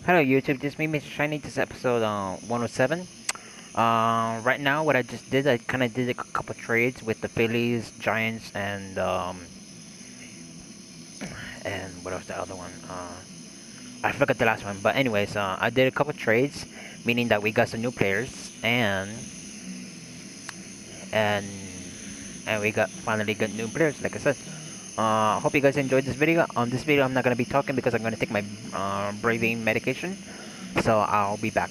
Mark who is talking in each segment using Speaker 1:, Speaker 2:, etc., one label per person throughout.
Speaker 1: Hello YouTube, this is me, Mr. Shiny. This is episode 107. Right now, what I just did, I kind of did a couple trades with the Phillies, Giants, and what was the other one? I forgot the last one. But anyways, I did a couple trades, meaning that we got some new players, and we finally got new players, like I said. Hope you guys enjoyed this video. On this video, I'm not gonna be talking because I'm gonna take my breathing medication, so I'll be back.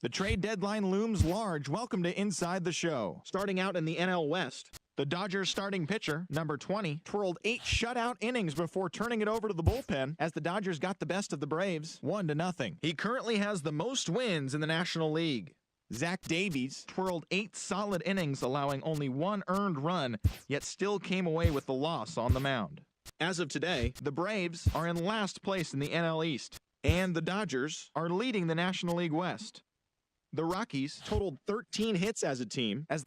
Speaker 2: The trade deadline looms large. Welcome to Inside the Show. Starting out in the NL West, the Dodgers starting pitcher, number 20, twirled 8 shutout innings before turning it over to the bullpen as the Dodgers got the best of the Braves, 1-0. He currently has the most wins in the National League. Zach Davies twirled 8 solid innings, allowing only 1 earned run, yet still came away with the loss on the mound. As of today, the Braves are in last place in the NL East, and the Dodgers are leading the National League West. The Rockies totaled 13 hits as a team as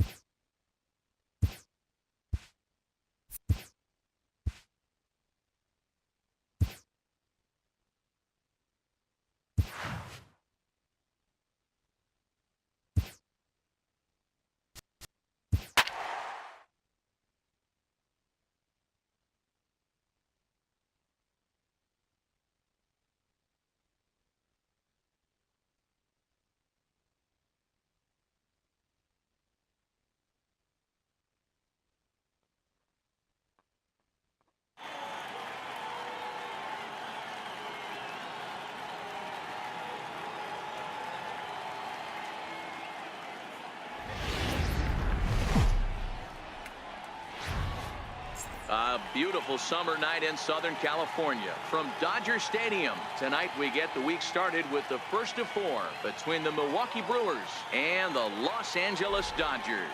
Speaker 3: A beautiful summer night in Southern California from Dodger Stadium. Tonight we get the week started with the first of 4 between the Milwaukee Brewers and the Los Angeles Dodgers.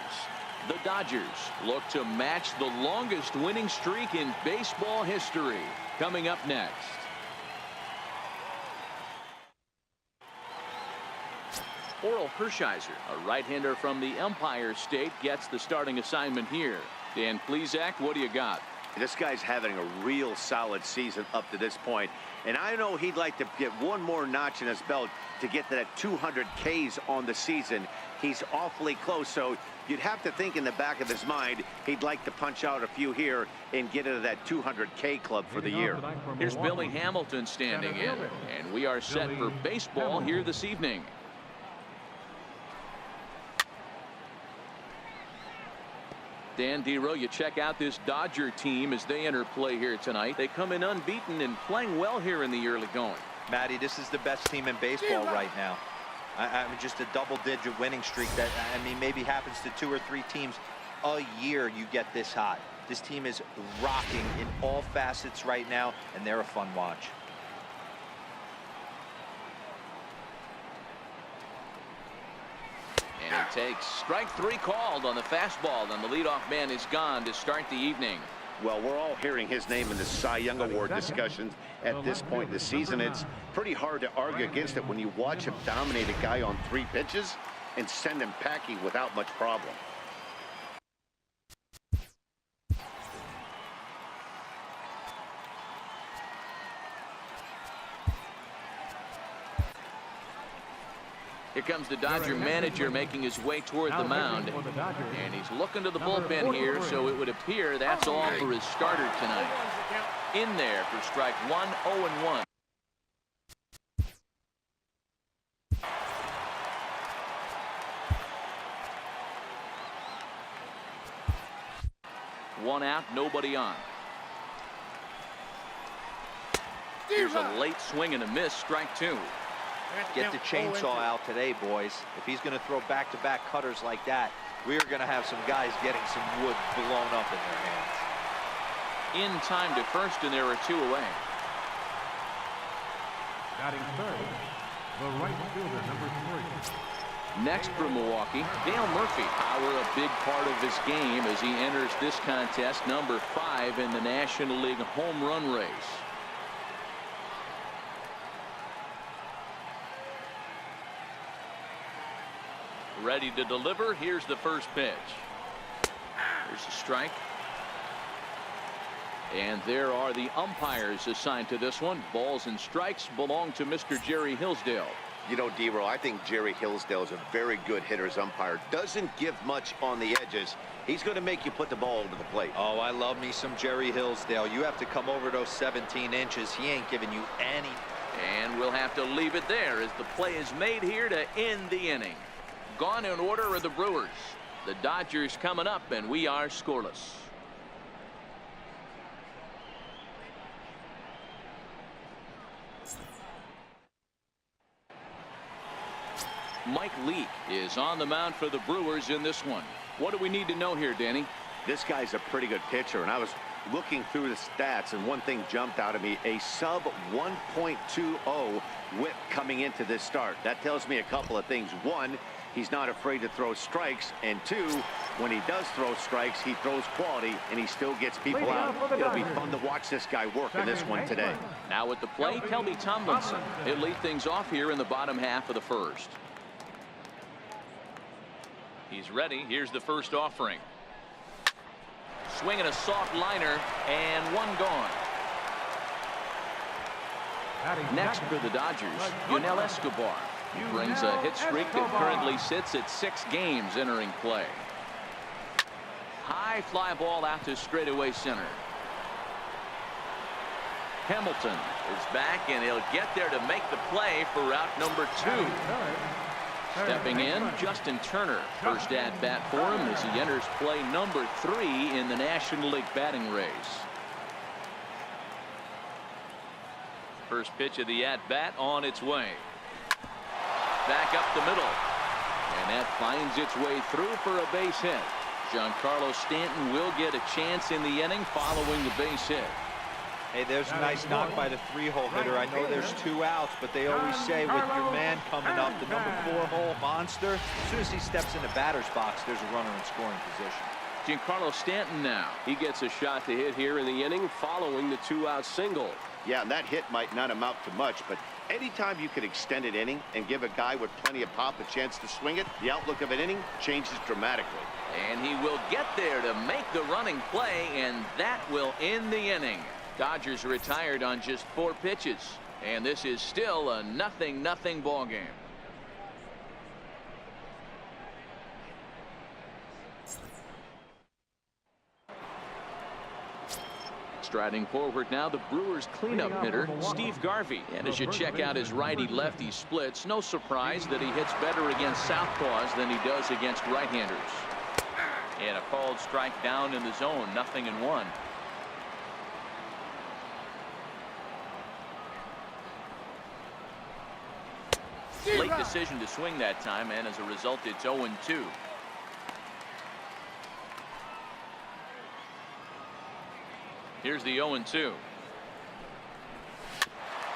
Speaker 3: The Dodgers look to match the longest winning streak in baseball history. Coming up next. Oral Hershiser, a right-hander from the Empire State, gets the starting assignment here. Dan Plesac, what do you got?
Speaker 4: This guy's having a real solid season up to this point, and I know he'd like to get one more notch in his belt to get to that 200 Ks on the season. He's awfully close, so you'd have to think in the back of his mind he'd like to punch out a few here and get into that 200K club for the year.
Speaker 3: Here's Billy Hamilton standing in, and we are set for baseball here this evening. Dan Dero, you check out this Dodger team as they enter play here tonight. They come in unbeaten and playing well here in the early going.
Speaker 5: Matty, this is the best team in baseball right now. I mean, just a double-digit winning streak that, I mean, maybe happens to 2 or 3 teams a year you get this hot. This team is rocking in all facets right now, and they're a fun watch.
Speaker 3: And he takes strike 3 called on the fastball, and the leadoff man is gone to start the evening.
Speaker 4: Well, we're all hearing his name in the Cy Young Award discussions at this point in the season. It's pretty hard to argue against it when you watch him dominate a guy on 3 pitches and send him packing without much problem.
Speaker 3: Here comes the Dodger manager making his way toward the mound. And he's looking to the bullpen here, so it would appear that's all for his starter tonight. In there for strike 1, 0-1. One out, nobody on. Here's a late swing and a miss, strike 2.
Speaker 5: Get the chainsaw out today, boys. If he's going to throw back-to-back cutters like that, we're going to have some guys getting some wood blown up in their hands.
Speaker 3: In time to first, and there are 2 away.
Speaker 6: Batting third, the right fielder, number 3.
Speaker 3: Next for Milwaukee, Dale Murphy. Power a big part of his game as he enters this contest, number 5 in the National League home run race. ready to deliver. Here's the first pitch. There's a strike. And there are the umpires assigned to this one. Balls and strikes belong to Mr. Jerry Hillsdale.
Speaker 4: You know, D-Row, I think Jerry Hillsdale is a very good hitter's umpire. Doesn't give much on the edges. He's going to make you put the ball over the plate.
Speaker 5: Oh, I love me some Jerry Hillsdale. You have to come over those 17 inches. He ain't giving you any.
Speaker 3: And we'll have to leave it there as the play is made here to end the inning. Gone in order are the Brewers. The Dodgers coming up, and we are scoreless. Mike Leake is on the mound for the Brewers in this one. What do we need to know here, Danny?
Speaker 4: This guy's a pretty good pitcher, and I was looking through the stats, and one thing jumped out at me: a sub 1.20 whip coming into this start. That tells me a couple of things. One, he's not afraid to throw strikes, and two, when he does throw strikes, he throws quality, and he still gets people out. It'll be fun to watch this guy work in this one today.
Speaker 3: Now at the plate, Kelby Tomlinson. He'll lead things off here in the bottom half of the first. He's ready. Here's the first offering. Swinging a soft liner, and one gone. Next for the Dodgers, Yunel Escobar. He brings a hit streak that currently sits at 6 games entering play. High fly ball out to straightaway center. Hamilton is back, and he'll get there to make the play for route number 2. Stepping in, Justin Turner. First at bat for him as he enters play number 3 in the National League batting race. First pitch of the at bat on its way. Back up the middle. And that finds its way through for a base hit. Giancarlo Stanton will get a chance in the inning following the base hit.
Speaker 5: Hey, there's a nice knock by the 3-hole hitter. I know there's 2 outs, but they always say with your man coming up, the number 4-hole monster, as soon as he steps in the batter's box, there's a runner in scoring position.
Speaker 3: Giancarlo Stanton now. He gets a shot to hit here in the inning following the 2-out single.
Speaker 4: Yeah, and that hit might not amount to much, but anytime you can extend an inning and give a guy with plenty of pop a chance to swing it, the outlook of an inning changes dramatically.
Speaker 3: And he will get there to make the running play, and that will end the inning. Dodgers retired on just 4 pitches, and this is still a 0-0 ball game. Striding forward now, the Brewers cleanup hitter, Steve Garvey. And as you check out his righty-lefty splits, no surprise that he hits better against southpaws than he does against right-handers. And a called strike down in the zone, 0-1. Late decision to swing that time, and as a result, it's 0-2. Here's the 0-2.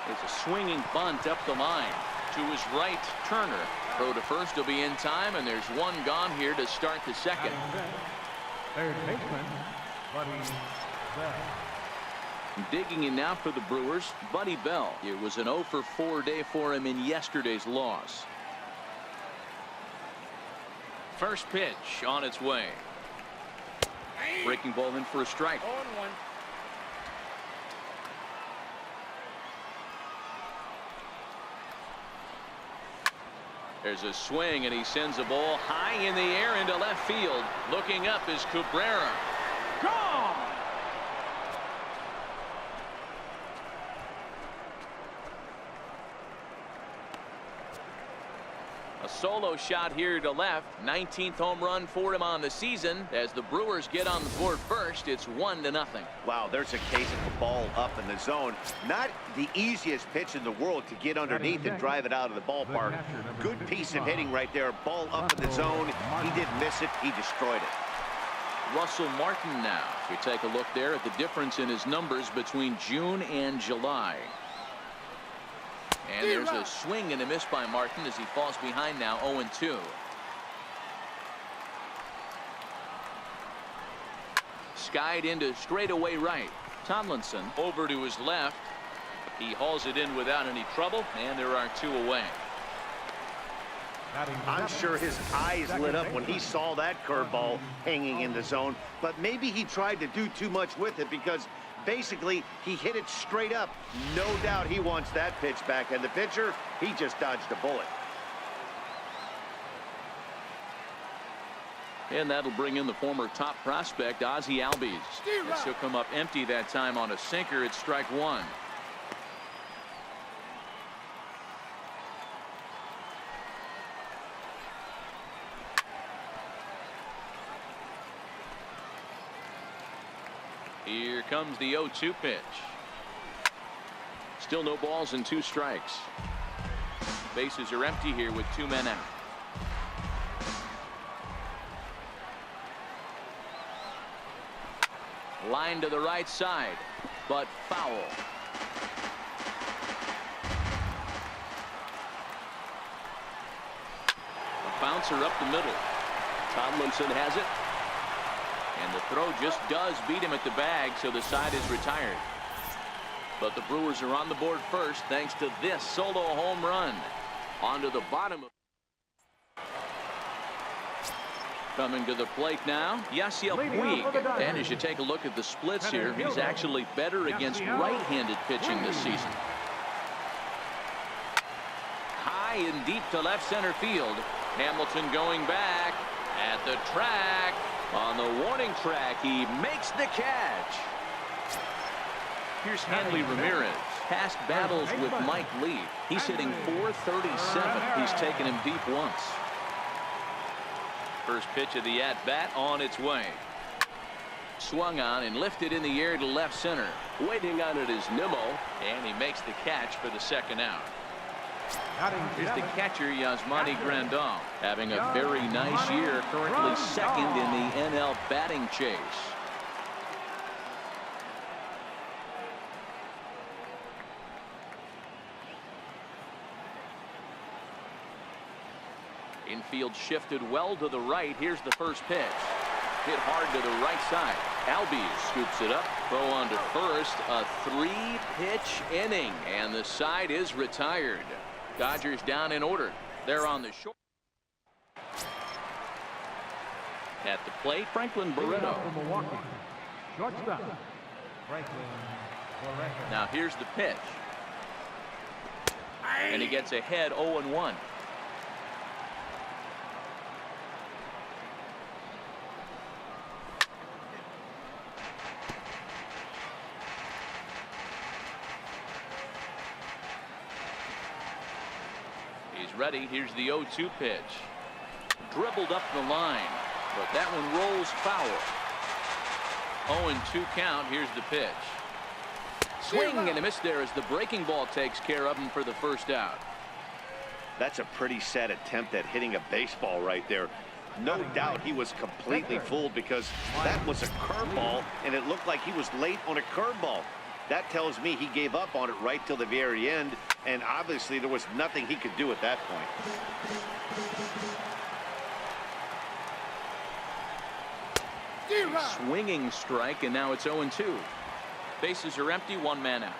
Speaker 3: It's a swinging bunt up the line. To his right, Turner. Throw to first will be in time, and there's one gone here to start the second.
Speaker 6: Third baseman, Buddy Bell.
Speaker 3: Digging in now for the Brewers, Buddy Bell. It was an 0-for-4 day for him in yesterday's loss. First pitch on its way. Breaking ball in for a strike.
Speaker 7: 0-1.
Speaker 3: There's a swing, and he sends a ball high in the air into left field. Looking up is Cabrera. Gone! A solo shot here to left. 19th home run for him on the season. As the Brewers get on the board first, it's 1-0.
Speaker 4: Wow, there's a case of the ball up in the zone. Not the easiest pitch in the world to get underneath and drive it out of the ballpark. Good piece of hitting right there. Ball up in the zone. He didn't miss it. He destroyed it.
Speaker 3: Russell Martin now. If we take a look there at the difference in his numbers between June and July. And there's a swing and a miss by Martin as he falls behind now, 0-2. Skied into straightaway right. Tomlinson over to his left. He hauls it in without any trouble, and there are 2 away.
Speaker 4: I'm sure his eyes lit up when he saw that curveball hanging in the zone, but maybe he tried to do too much with it because basically he hit it straight up. No doubt he wants that pitch back, and the pitcher, he just dodged a bullet.
Speaker 3: And that'll bring in the former top prospect, Ozzie Albies. As he'll come up empty that time on a sinker. It's strike one. Here comes the 0-2 pitch. Still no balls and 2 strikes. Bases are empty here with 2 men out. Line to the right side, but foul. A bouncer up the middle. Tomlinson has it. And the throw just does beat him at the bag, so the side is retired. But the Brewers are on the board first thanks to this solo home run. Onto the bottom. Coming to the plate now, Yasiel Puig. And as you take a look at the splits here, he's actually better against right-handed pitching this season. High and deep to left center field. Hamilton going back at the track. On the warning track, he makes the catch. Here's Hanley Ramirez. Past battles with Mike Lee. He's hitting .437. He's taken him deep once. First pitch of the at-bat on its way. Swung on and lifted in the air to left center. Waiting on it is Nimmo, and he makes the catch for the second out. Here's the catcher, Yasmani Grandal, having a very nice year, currently second in the NL batting chase. Infield shifted well to the right. Here's the first pitch. Hit hard to the right side. Albies scoops it up. Throw on to first. A 3-pitch inning, and the side is retired. Dodgers down in order. They're on the short. At the plate, Franklin Barreto. Now here's the pitch. And he gets ahead 0-1. Ready. Here's the 0-2 pitch. Dribbled up the line, but that one rolls foul. 0-2 count. Here's the pitch. Swing and a miss there as the breaking ball takes care of him for the first out.
Speaker 4: That's a pretty sad attempt at hitting a baseball right there. No doubt he was completely fooled because that was a curveball, and it looked like he was late on a curveball. That tells me he gave up on it right till the very end, and obviously there was nothing he could do at that point.
Speaker 3: Swinging strike, and now it's 0-2. Bases are empty, 1 man out.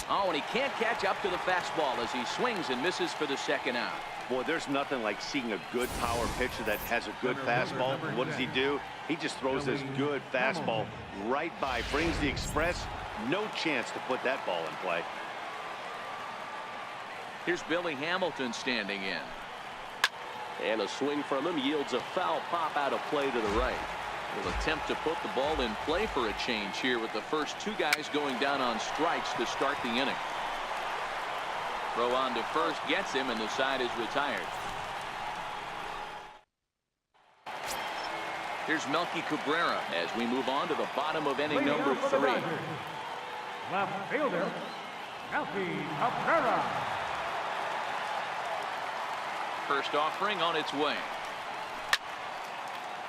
Speaker 3: Oh, and he can't catch up to the fastball as he swings and misses for the second out.
Speaker 4: Boy, there's nothing like seeing a good power pitcher that has a good fastball. What does he do? He just throws this good fastball right by, brings the express. No chance to put that ball in play.
Speaker 3: Here's Billy Hamilton standing in. And a swing from him yields a foul pop out of play to the right. Will attempt to put the ball in play for a change here with the first 2 guys going down on strikes to start the inning. Throw on to first gets him, and the side is retired. Here's Melky Cabrera as we move on to the bottom of inning number 3.
Speaker 6: Left fielder, Melky Cabrera.
Speaker 3: First offering on its way.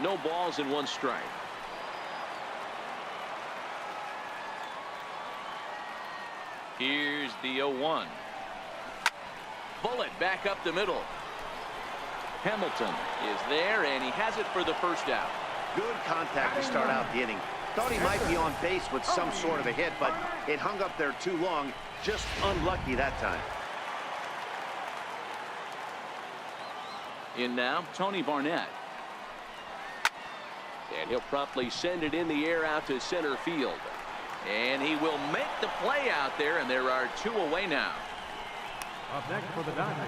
Speaker 3: No balls and 1 strike. Here's the 0-1. Bullet back up the middle. Hamilton is there, and he has it for the first out.
Speaker 4: Good contact to start out the inning. Thought he might be on base with some sort of a hit, but it hung up there too long. Just unlucky that time.
Speaker 3: In now, Tony Barnett. And he'll promptly send it in the air out to center field. And he will make the play out there, and there are 2 away now.
Speaker 6: Up next for the Dodgers,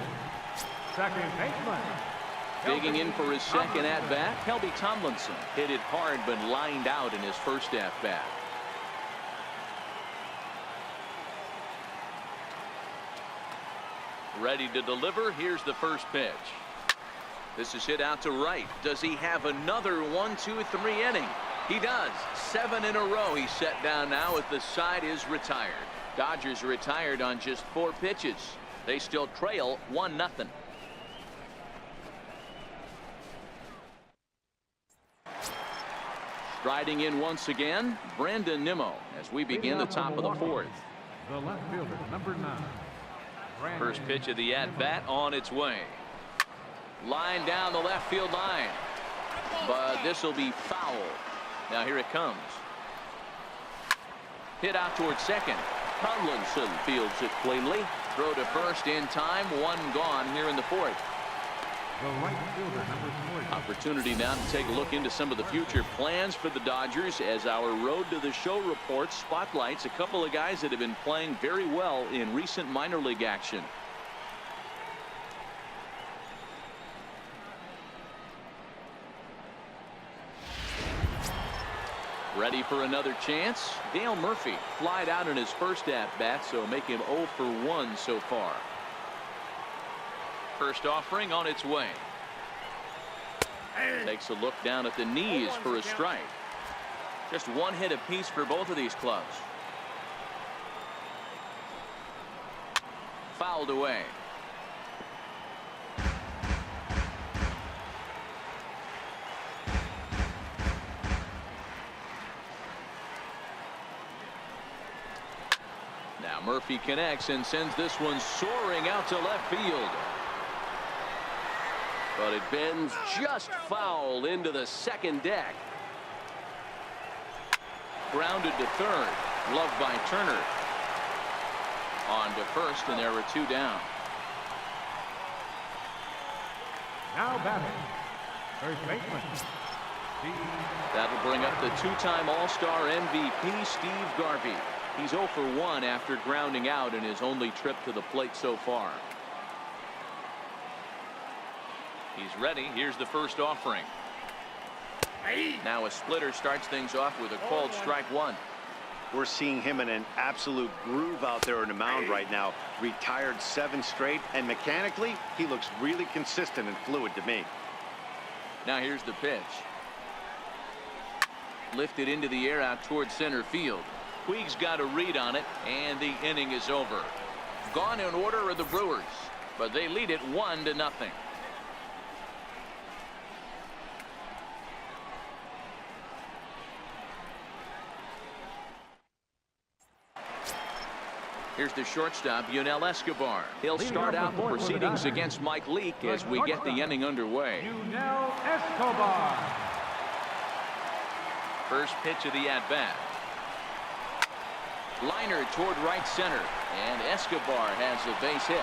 Speaker 6: second baseman.
Speaker 3: Digging in for his second at-bat, Kelby Tomlinson. Hit it hard but lined out in his first at-bat. Ready to deliver. Here's the first pitch. This is hit out to right. Does he have another 1, 2, 3 inning? He does. 7 in a row. He's set down now as the side is retired. Dodgers retired on just 4 pitches. They still trail 1-0. Striding in once again, Brandon Nimmo as we begin the top of the 4th.
Speaker 6: The left fielder, number 9.
Speaker 3: First pitch of the at-bat on its way. Line down the left field line. But this will be foul. Now here it comes. Hit out towards second. Tomlinson fields it cleanly. Throw to first in time. 1 gone here in the 4th.
Speaker 6: The right fielder, number 3.
Speaker 3: Opportunity now to take a look into some of the future plans for the Dodgers as our Road to the Show report spotlights a couple of guys that have been playing very well in recent minor league action. Ready for another chance. Dale Murphy flied out in his first at-bat, so make him 0 for 1 so far. First offering on its way. Takes a look down at the knees for a strike. Just 1 hit apiece for both of these clubs. Fouled away. Now Murphy connects and sends this one soaring out to left field. But it bends just foul into the second deck. Grounded to third. Gloved by Turner. On to first, and there are 2 down.
Speaker 6: Now batting, first baseman.
Speaker 3: That'll bring up the 2-time All-Star MVP, Steve Garvey. He's 0 for 1 after grounding out in his only trip to the plate so far. He's ready. Here's the first offering. Now a splitter starts things off with a called strike 1.
Speaker 4: We're seeing him in an absolute groove out there on the mound right now. Retired 7 straight, and mechanically, he looks really consistent and fluid to me.
Speaker 3: Now here's the pitch. Lifted into the air out towards center field. Puig's got a read on it, and the inning is over. Gone in order are the Brewers, but they lead it 1-0. Here's the shortstop, Yunel Escobar. He'll start out the proceedings against Mike Leake as we get the inning underway.
Speaker 6: Yunel Escobar.
Speaker 3: First pitch of the at-bat. Liner toward right center, and Escobar has a base hit.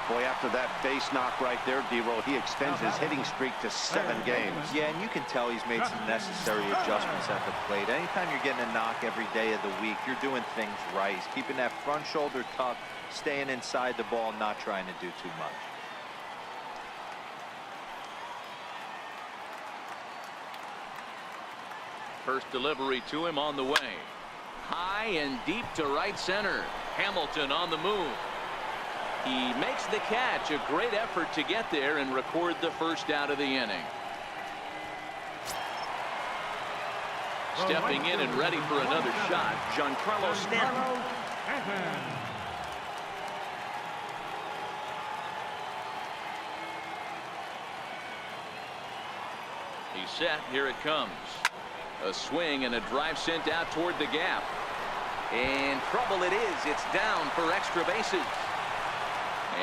Speaker 4: Boy, after that base knock right there, D-Roll, he extends his hitting streak to 7 games.
Speaker 5: Yeah, and you can tell he's made some necessary adjustments at the plate. Anytime you're getting a knock every day of the week, you're doing things right. He's keeping that front shoulder tucked, staying inside the ball, not trying to do too much.
Speaker 3: First delivery to him on the way. High and deep to right center. Hamilton on the move. He makes the catch. A great effort to get there and record the first out of the inning. Stepping in and ready for another shot, Giancarlo Stanton. He's set. Here it comes. A swing and a drive sent out toward the gap. And trouble it is. It's down for extra bases.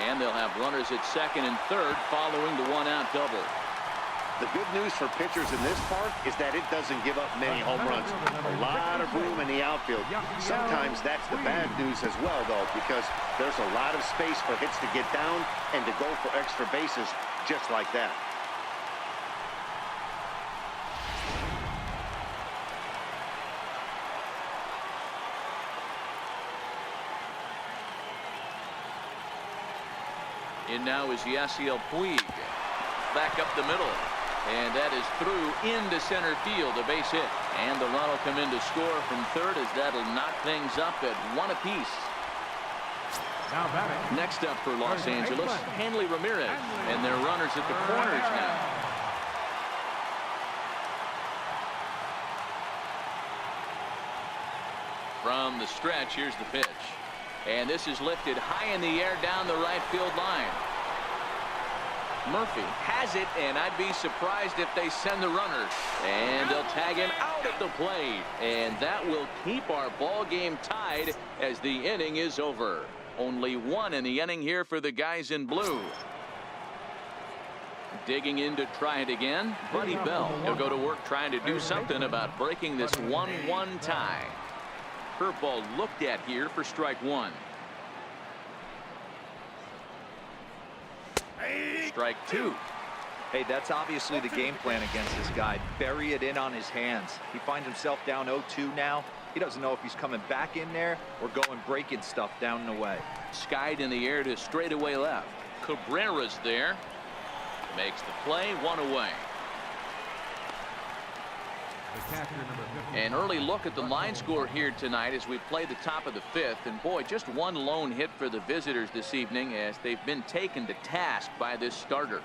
Speaker 3: And they'll have runners at second and third following the 1-out double.
Speaker 4: The good news for pitchers in this park is that it doesn't give up many home runs. A lot of room in the outfield. Sometimes that's the bad news as well, though, because there's a lot of space for hits to get down and to go for extra bases just like that.
Speaker 3: And now is Yasiel Puig. Back up the middle. And that is through into center field, a base hit. And the run will come in to score from third as that'll knock things up at 1 apiece.
Speaker 6: Now batting.
Speaker 3: Next up for Los Angeles, Hanley Ramirez. And their runners at the corners now. From the stretch, here's the pitch. And this is lifted high in the air down the right field line. Murphy has it, and I'd be surprised if they send the runner. And they'll tag him out at the plate. And that will keep our ball game tied as the inning is over. Only 1 in the inning here for the guys in blue. Digging in to try it again, Buddy Bell. He'll go to work trying to do something about breaking this 1-1 tie. Curveball looked at here for strike 1. Strike 2.
Speaker 5: Hey, that's obviously the game plan against this guy. Bury it in on his hands. He finds himself down 0-2 now. He doesn't know if he's coming back in there or going breaking stuff down and away.
Speaker 3: Skied in the air to straightaway left. Cabrera's there. Makes the play, 1 away.
Speaker 6: The catcher, number 50.
Speaker 3: An early look at the line score here tonight as we play the top of the 5th. And boy, just 1 lone hit for the visitors this evening as they've been taken to task by this starter.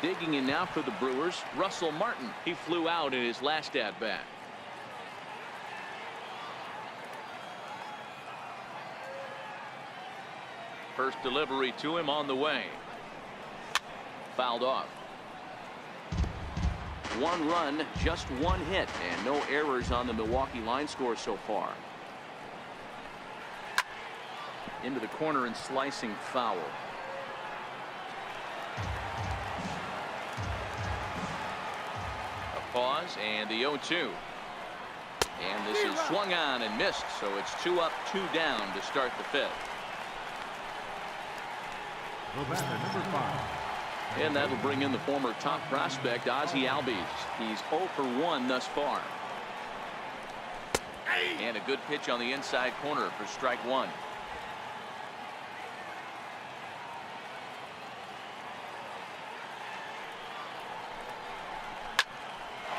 Speaker 3: Digging in now for the Brewers, Russell Martin. He flew out in his last at-bat. First delivery to him on the way. Fouled off. 1 run, just 1 hit, and no errors on the Milwaukee line score so far. Into the corner and slicing foul. A pause and the 0-2. And this is swung on and missed, so it's 2 up, 2 down to start the 5th.
Speaker 6: The batter, number 5.
Speaker 3: And that'll bring in the former top prospect, Ozzie Albies. He's 0 for 1 thus far. And a good pitch on the inside corner for strike 1.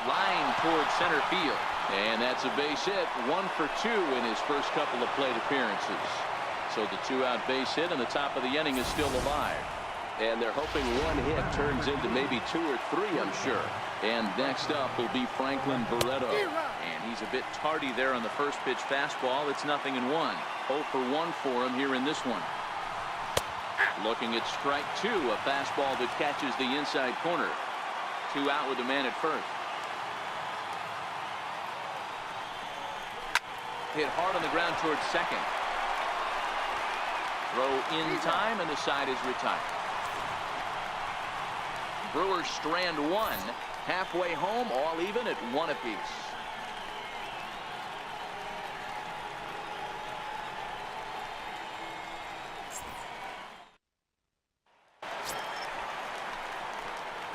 Speaker 3: Line towards center field. And that's a base hit. 1 for 2 in his first couple of plate appearances. So the 2-out base hit and the top of the inning is still alive. And they're hoping 1 hit turns into maybe 2 or 3, I'm sure. And next up will be Franklin Barreto. And he's a bit tardy there on the first pitch fastball. It's 0-1. 0 for 1 for him here in this one. Looking at strike 2, a fastball that catches the inside corner. 2 out with a man at first. Hit hard on the ground towards second. Throw in time and the side is retired. Brewers strand 1. Halfway home, all even at 1 apiece.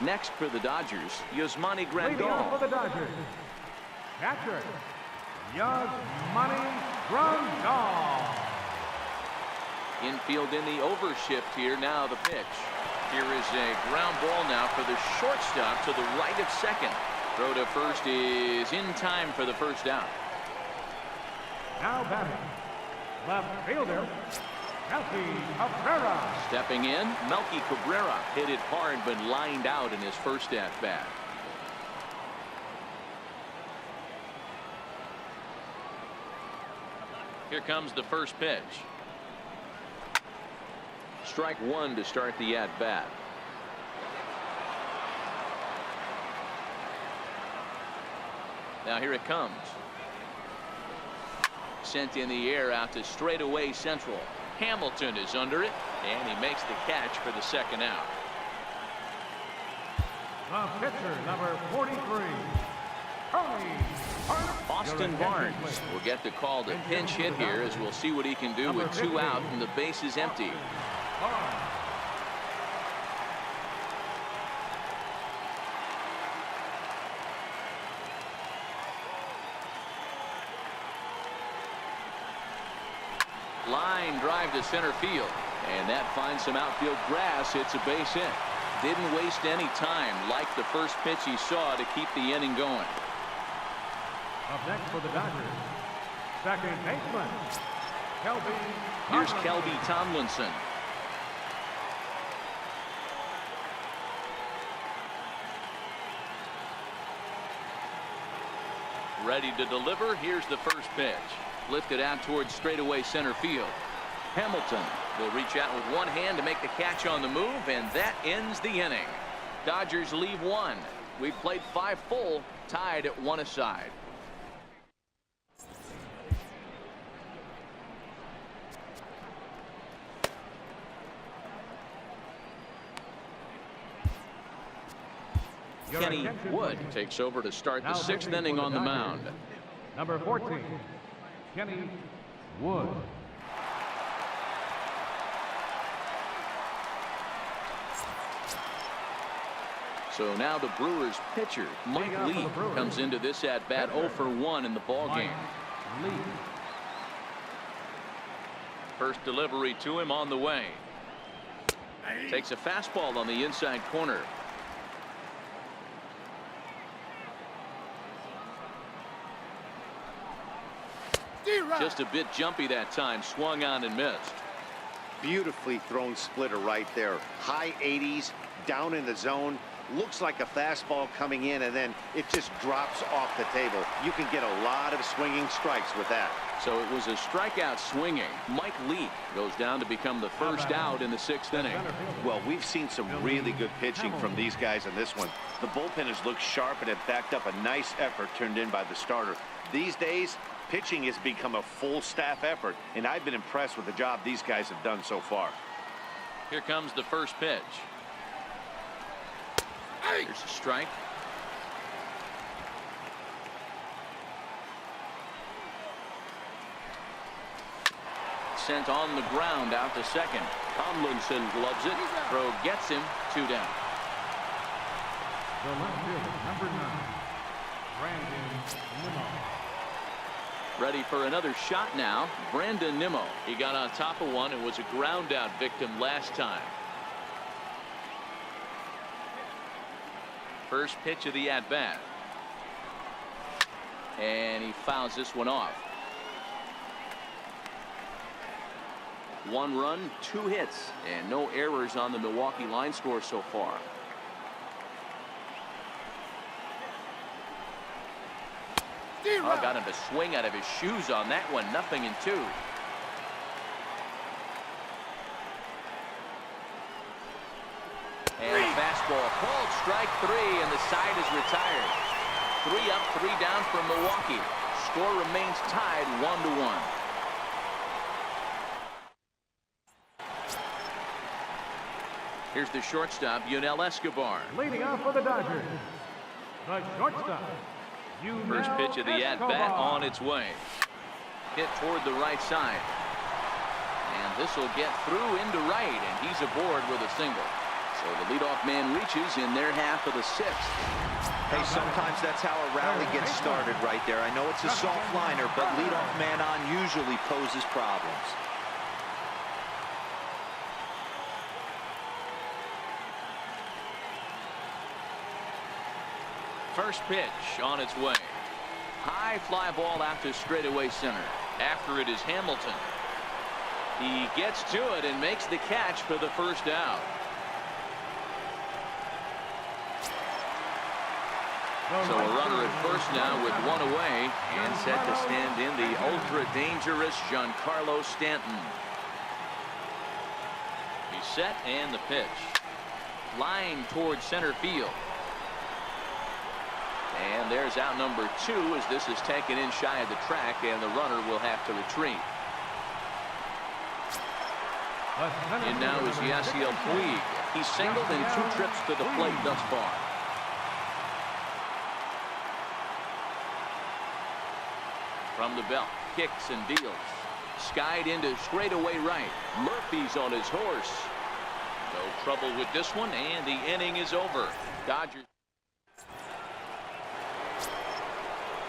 Speaker 3: Next for the Dodgers, Yasmani
Speaker 6: Leading off for
Speaker 3: Grandal.
Speaker 6: the Dodgers, catcher, Yasmani Grandal.
Speaker 3: Infield in the overshift here. Now the pitch. Here is a ground ball now for the shortstop to the right of second. Throw to first is in time for the first out.
Speaker 6: Now batting, left fielder, Melky Cabrera.
Speaker 3: Stepping in, Melky Cabrera hit it hard but lined out in his first at bat. Here comes the first pitch. Strike 1 to start the at bat. Now here it comes. Sent in the air out to straightaway central. Hamilton is under it, and he makes the catch for the second out.
Speaker 6: The pitcher, number 43,
Speaker 3: Austin Barnes will get the call to pinch hit here, as we'll see what he can do with 2 out and the base is empty. Line drive to center field, and that finds some outfield grass. It's a base hit. Didn't waste any time, like the first pitch he saw, to keep the inning going.
Speaker 6: Up next for the Dodgers, second baseman,
Speaker 3: Here's Kelby Tomlinson. Ready to deliver. Here's the first pitch. Lifted out towards straightaway center field. Hamilton will reach out with one hand to make the catch on the move, and that ends the inning. Dodgers leave 1. We've played 5 full, tied at 1 aside. Kenny Wood takes over to start the 6th inning on the mound.
Speaker 6: number 14, Kenny Wood.
Speaker 3: So now the Brewers pitcher, Mike Lee, comes into this at-bat 0 for 1 in the ballgame. First delivery to him on the way. Takes a fastball on the inside corner. Just a bit jumpy that time. Swung on and missed.
Speaker 4: Beautifully thrown splitter right there. High 80s, down in the zone. Looks like a fastball coming in, and then it just drops off the table. You can get a lot of swinging strikes with that.
Speaker 3: So it was a strikeout swinging. Mike Lee goes down to become the first out in the 6th inning.
Speaker 4: Well, we've seen some really good pitching from these guys in this one. The bullpen has looked sharp and have backed up a nice effort turned in by the starter. These days, pitching has become a full staff effort, and I've been impressed with the job these guys have done so far.
Speaker 3: Here comes the first pitch. Here's a strike. Sent on the ground out to second. Tomlinson gloves it. Throw gets him. 2 down.
Speaker 6: The left fielder, number 9, Brandon Nimmo.
Speaker 3: Ready for another shot now. Brandon Nimmo. He got on top of one and was a ground out victim last time. First pitch of the at-bat. And he fouls this one off. 1 run, 2 hits, and no errors on the Milwaukee line score so far. Oh, got him to swing out of his shoes on that one. 0-2. And a fastball called strike 3, and the side is retired. 3 up, 3 down for Milwaukee. Score remains tied 1-1. Here's the shortstop, Yunel Escobar.
Speaker 6: Leading off for the Dodgers, the shortstop,
Speaker 3: First pitch of the at-bat on its way. Hit toward the right side. And this will get through into right, and he's aboard with a single. So the leadoff man reaches in their half of the 6th.
Speaker 5: Hey, sometimes that's how a rally gets started right there. I know it's a soft liner, but leadoff man on usually poses problems.
Speaker 3: First pitch on its way. High fly ball out to straightaway center. After it is Hamilton. He gets to it and makes the catch for the first out. So a runner at first now with 1 away, and set to stand in the ultra-dangerous Giancarlo Stanton. He's set, and the pitch. Line towards center field. And there's out number 2 as this is taken in shy of the track, and the runner will have to retreat. And now is Yasiel Puig. He's singled in 2 trips to the plate thus far. From the belt, kicks and deals. Skied into straightaway right. Murphy's on his horse. No trouble with this one, and the inning is over. Dodgers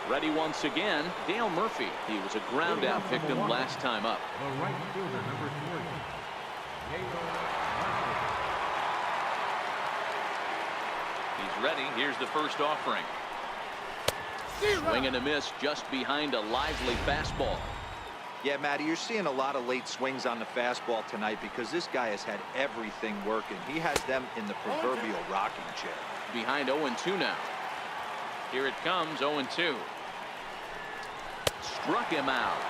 Speaker 3: ready once again. Dale Murphy. He was a ground out victim last time up.
Speaker 6: The right fielder, number 3.
Speaker 3: He's ready. Here's the first offering. Swing and a miss just behind a lively fastball.
Speaker 5: Yeah, Matty, you're seeing a lot of late swings on the fastball tonight because this guy has had everything working. He has them in the proverbial rocking chair.
Speaker 3: Behind 0-2 now. Here it comes, 0-2. Struck him out.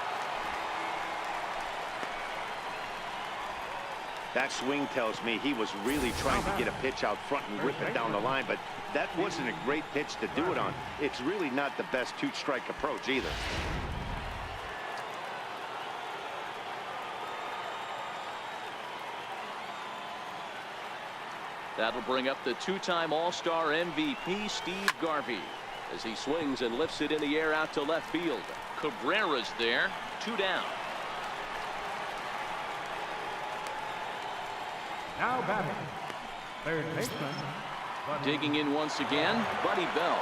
Speaker 4: That swing tells me he was really trying to get a pitch out front and rip it down the line, but that wasn't a great pitch to do it on. It's really not the best 2-strike approach either.
Speaker 3: That'll bring up the 2-time All-Star MVP Steve Garvey as he swings and lifts it in the air out to left field. Cabrera's there, 2 down.
Speaker 6: Now batting, third baseman.
Speaker 3: Digging in once again, Buddy Bell.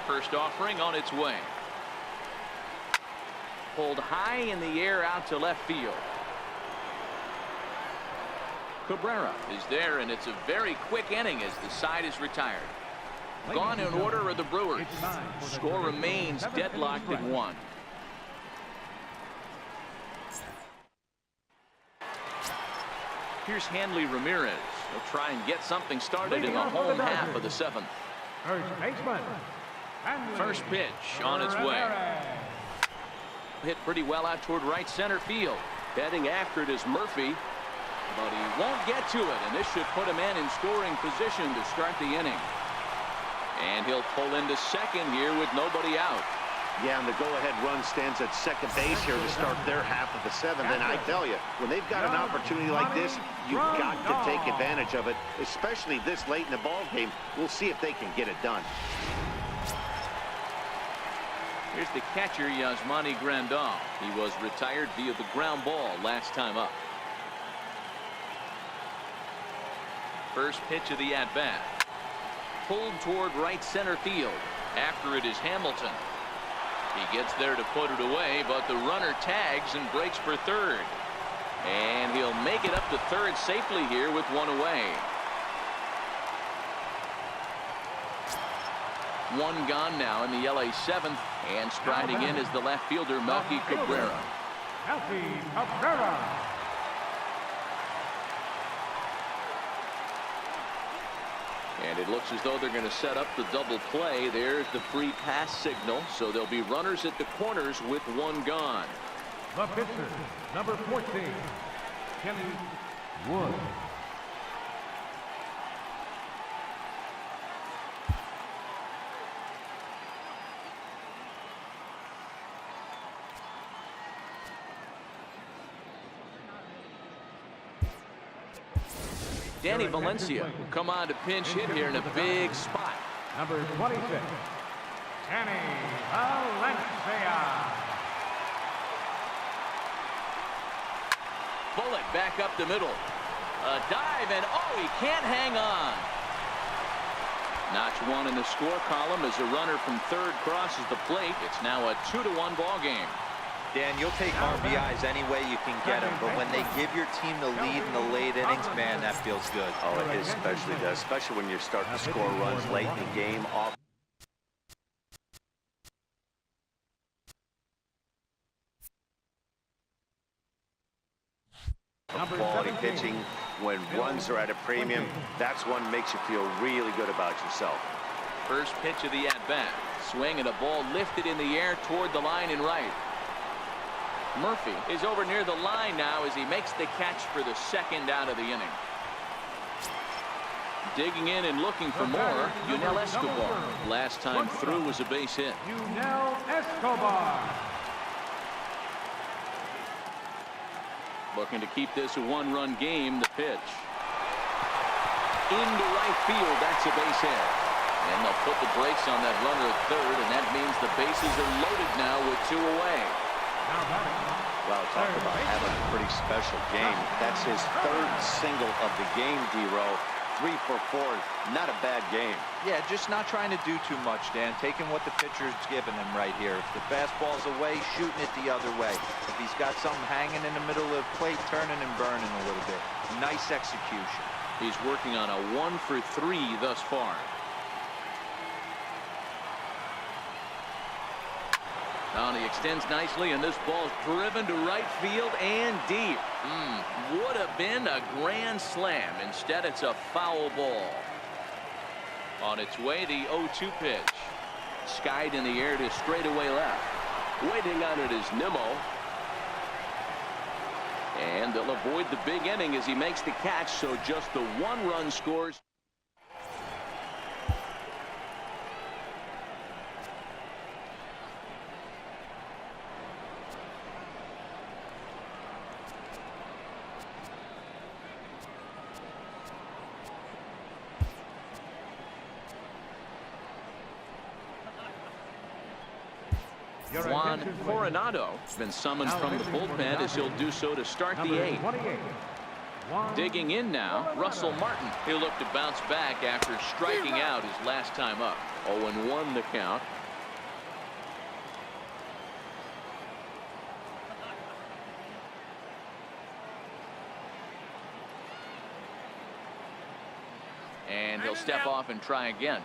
Speaker 3: First offering on its way. Pulled high in the air out to left field. Cabrera is there, and it's a very quick inning as the side is retired. Gone in order are the Brewers. Score remains deadlocked at 1. Here's Hanley Ramirez. He'll try and get something started in the home half of the 7th.
Speaker 6: First baseman.
Speaker 3: First pitch on its way. Hit pretty well out toward right center field. Heading after it is Murphy. But he won't get to it, and this should put him in scoring position to start the inning. And he'll pull into second here with nobody out.
Speaker 4: Yeah, and the go-ahead run stands at second base here to start their half of the 7th. And I tell you, when they've got an opportunity like this, you've got to take advantage of it, especially this late in the ball game. We'll see if they can get it done.
Speaker 3: Here's the catcher, Yasmani Grandal. He was retired via the ground ball last time up. First pitch of the at-bat. Pulled toward right center field. After it is Hamilton. He gets there to put it away, but the runner tags and breaks for third. And he'll make it up to third safely here with 1 away. 1 gone now in the LA 7th, and striding in is the left fielder Melky Cabrera.
Speaker 6: Melky Cabrera.
Speaker 3: And it looks as though they're going to set up the double play. There's the free pass signal, so there'll be runners at the corners with 1 gone.
Speaker 6: The pitcher, number 14, Kenny Wood.
Speaker 3: Danny Valencia will come on to pinch hit here in a big spot.
Speaker 6: Number 26, Danny Valencia.
Speaker 3: Bullet back up the middle. A dive, and oh, he can't hang on. Notch 1 in the score column as a runner from third crosses the plate. It's now a 2-1 ball game.
Speaker 5: Dan, you'll take RBIs any way you can get them, but when they give your team the lead in the late innings, man, that feels good.
Speaker 4: Oh, it especially does, especially when you start to score runs late in the game. Off quality pitching, when runs are at a premium, that's one makes you feel really good about yourself.
Speaker 3: First pitch of the at-bat. Swing and a ball lifted in the air toward the line and right. Murphy is over near the line now as he makes the catch for the second out of the inning. Digging in and looking for more, Yunel Escobar. Last time through was a base hit.
Speaker 6: Yunel Escobar.
Speaker 3: Looking to keep this a one-run game. The pitch. Into right field. That's a base hit. And they'll put the brakes on that runner at third, and that means the bases are loaded now with 2 away.
Speaker 5: Well, talk about having a pretty special game. That's his 3rd single of the game, D-Row. 3 for 4. Not a bad game. Yeah, just not trying to do too much, Dan. Taking what the pitcher's giving him right here. If the fastball's away, shooting it the other way. If he's got something hanging in the middle of the plate, turning and burning a little bit. Nice execution.
Speaker 3: He's working on a 1 for 3 thus far. Now he extends nicely, and this ball's driven to right field and deep. Would have been a grand slam. Instead, it's a foul ball. On its way, the 0-2 pitch. Skied in the air to straightaway left. Waiting on it is Nimmo. And they'll avoid the big inning as he makes the catch, so just the 1 run scores. Juan Coronado has been summoned from the bullpen as he'll do so to start the 8th. Digging in now, Russell Martin. He'll look to bounce back after striking out his last time up. 0-1 the count. And he'll step off and try again.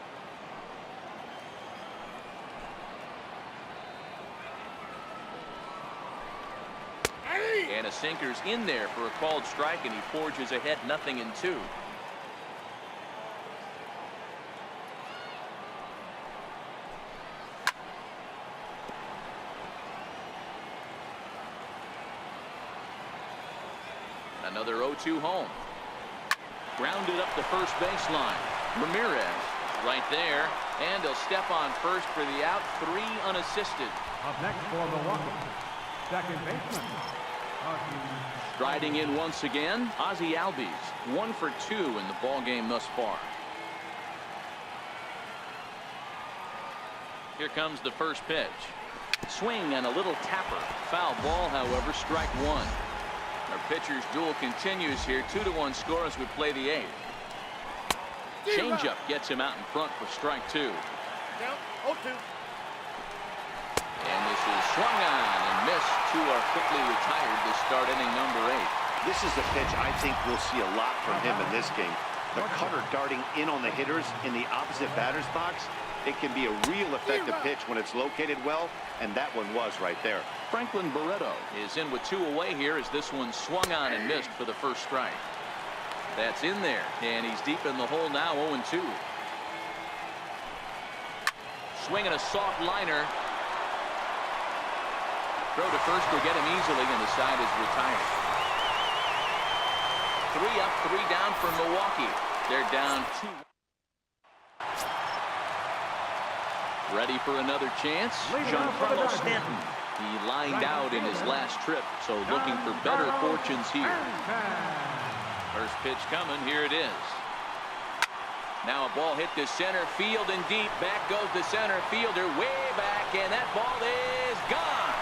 Speaker 3: And a sinker's in there for a called strike, and he forges ahead 0-2. Another 0-2 home. Grounded up the first baseline. Ramirez right there, and he'll step on first for the out. 3 unassisted.
Speaker 6: Up next for Milwaukee, second baseman.
Speaker 3: Striding in once again, Ozzie Albies. 1 for 2 in the ball game thus far. Here comes the first pitch. Swing and a little tapper. Foul ball, however, strike 1. Our pitcher's duel continues here. 2-1 score as we play the 8th. Changeup gets him out in front for strike 2. And this is swung on and missed. 2 are quickly retired to start inning number 8.
Speaker 4: This is a pitch I think we'll see a lot from him in this game. The cutter darting in on the hitters in the opposite batter's box. It can be a real effective pitch when it's located well, and that one was right there.
Speaker 3: Franklin Barreto is in with 2 away here as this one swung on and missed for the first strike. That's in there, and he's deep in the hole now. 0-2. Swinging a soft liner. Throw to first will get him easily, and the side is retired. 3 up, 3 down for Milwaukee. They're down 2. Ready for another chance. Giancarlo Stanton. He lined out in his last trip, so looking for better fortunes here. First pitch coming. Here it is. Now a ball hit to center field and deep. Back goes the center fielder way back, and that ball is gone.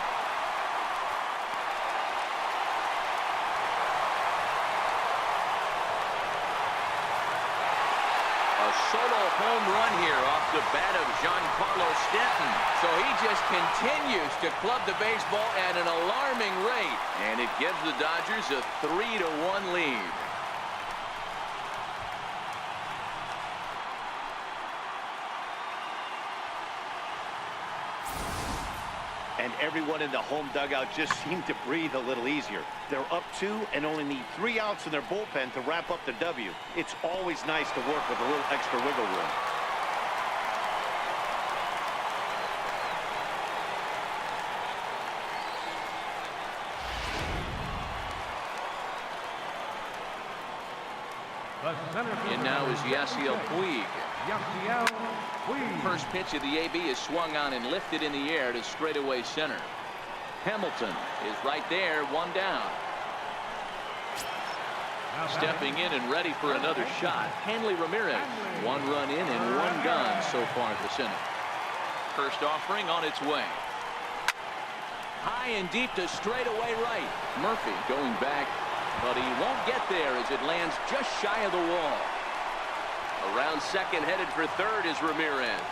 Speaker 3: A solo home run here off the bat of Giancarlo Stanton. So he just continues to club the baseball at an alarming rate. And it gives the Dodgers a 3-1 lead.
Speaker 4: And everyone in the home dugout just seemed to breathe a little easier. They're up 2 and only need 3 outs in their bullpen to wrap up the W. It's always nice to work with a little extra wiggle room.
Speaker 3: And now is Yasiel Puig. First pitch of the AB is swung on and lifted in the air to straightaway center. Hamilton is right there, 1 down. Stepping in and ready for another shot, Hanley Ramirez. 1 run in and 1 gone so far this inning. First offering on its way. High and deep to straightaway right. Murphy going back, but he won't get there as it lands just shy of the wall. Around second, headed for third is Ramirez.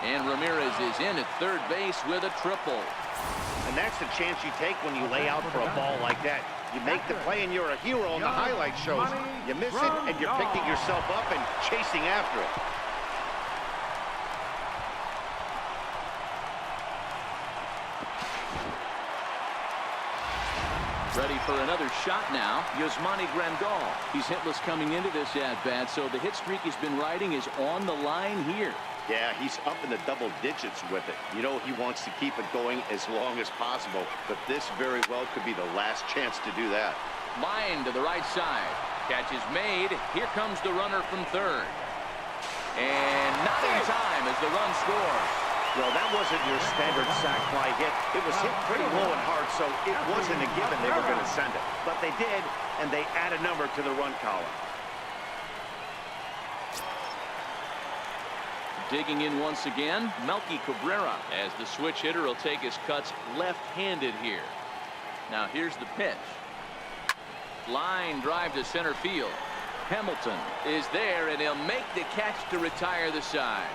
Speaker 3: And Ramirez is in at third base with a triple.
Speaker 4: And that's the chance you take when you lay out for a ball like that. You make the play and you're a hero on the highlight shows. You miss it and you're picking yourself up and chasing after it.
Speaker 3: Ready for another shot now, Yasmani Grandal. He's hitless coming into this at-bat, so the hit streak he's been riding is on the line here.
Speaker 4: Yeah, he's up in the double digits with it. You know he wants to keep it going as long as possible, but this very well could be the last chance to do that.
Speaker 3: Line to the right side. Catch is made. Here comes the runner from third. And not in time as the run scores.
Speaker 4: Well, that wasn't your standard sac fly hit. It was hit pretty low and hard, so it wasn't a given they were going to send it. But they did, and they add a number to the run column.
Speaker 3: Digging in once again, Melky Cabrera, as the switch hitter will take his cuts left-handed here. Now here's the pitch. Line drive to center field. Hamilton is there, and he'll make the catch to retire the side.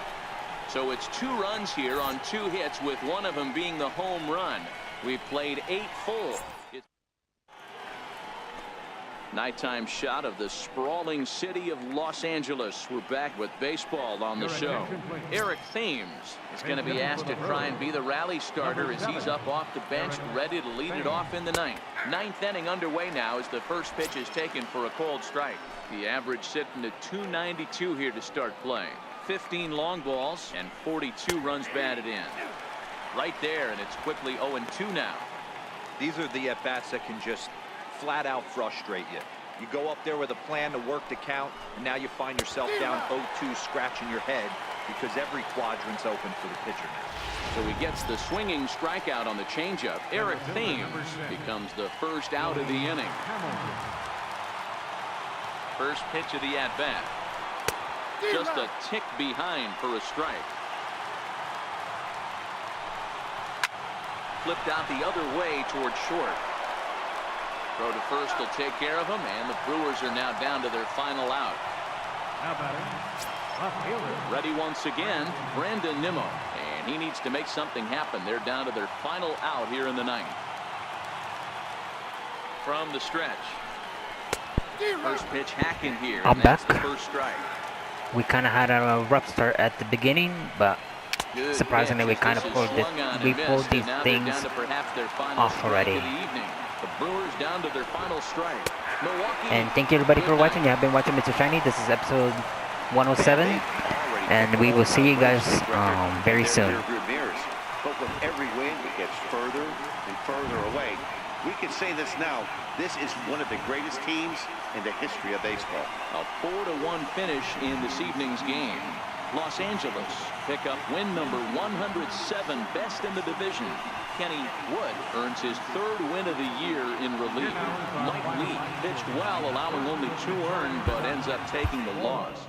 Speaker 3: So it's 2 runs here on 2 hits, with one of them being the home run. We've played 8 full. Nighttime shot of the sprawling city of Los Angeles. We're back with baseball on the show. Eric Thames is going to be asked to try and be the rally starter as he's up off the bench, ready to lead it off in the ninth. 9th inning underway now as the first pitch is taken for a cold strike. The average sitting at 292 here to start play. 15 long balls and 42 runs batted in. Right there, and it's quickly 0-2 now.
Speaker 5: These are the at-bats that can just flat out frustrate you. You go up there with a plan to work the count, and now you find yourself down 0-2, scratching your head because every quadrant's open for the pitcher now.
Speaker 3: So he gets the swinging strikeout on the changeup. Eric Thames becomes the first out of the inning. First pitch of the at-bat. Just a tick behind for a strike. Flipped out the other way towards short. Throw to first will take care of him, and the Brewers are now down to their final out. Ready once again, Brandon Nimmo, and he needs to make something happen. They're down to their final out here in the ninth. From the stretch. First pitch hacking here.
Speaker 1: I'm back.
Speaker 3: The first strike.
Speaker 1: We kind of had a rough start at the beginning, but surprisingly we kind of pulled these things off already.
Speaker 3: The Brewers down to their final strike. Milwaukee.
Speaker 1: And thank you everybody for watching. You have been watching Mr. Shiny. This is episode 107, and we will see you guys very soon.
Speaker 4: But with every win, it gets further and further away. We can say this now. This is one of the greatest teams in the history of baseball.
Speaker 3: A 4-1 finish in this evening's game. Los Angeles pick up win number 107, best in the division. Kenny Wood earns his 3rd win of the year in relief. Mike Lee pitched well, allowing only 2 earned, but ends up taking the loss.